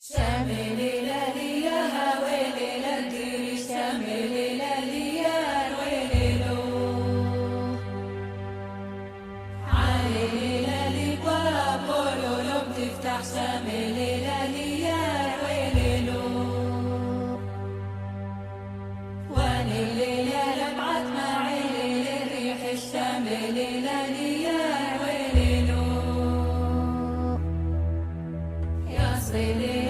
شامل لياليا ويلي لديري شامل لياليا ويلي علي ليالي وابولو يوم تفتح شامل لياليا ويلي واني الليلة لمعت معي الريح الشامل لياليا ويلي يا صيلي